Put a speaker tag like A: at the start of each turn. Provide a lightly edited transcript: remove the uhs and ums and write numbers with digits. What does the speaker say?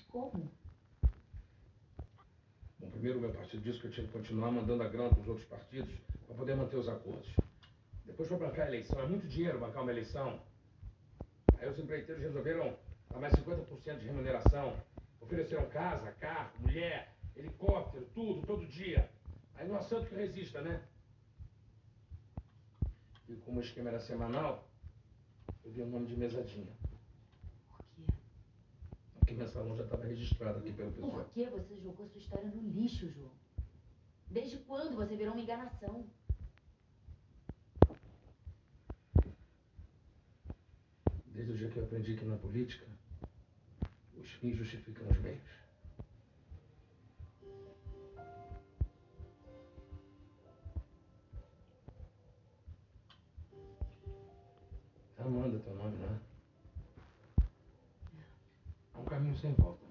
A: como?
B: Bom, primeiro o meu partido disse que eu tinha que continuar mandando a grana para os outros partidos para poder manter os acordos. Depois foi bancar a eleição. É muito dinheiro bancar uma eleição. Aí os empreiteiros resolveram dar mais 50% de remuneração. Ofereceram casa, carro, mulher, helicóptero, tudo, todo dia. Aí não há santo que resista, né? E como o esquema era semanal, eu vi o nome de mesadinha.
A: Por quê?
B: Porque mensalão já estava registrado aqui pelo pessoal.
A: Por que você jogou sua história no lixo, João? Desde quando você virou uma enganação?
B: Desde o dia que eu aprendi que na política, os fins justificam os meios. Amanda, teu nome, né? É um caminho sem volta.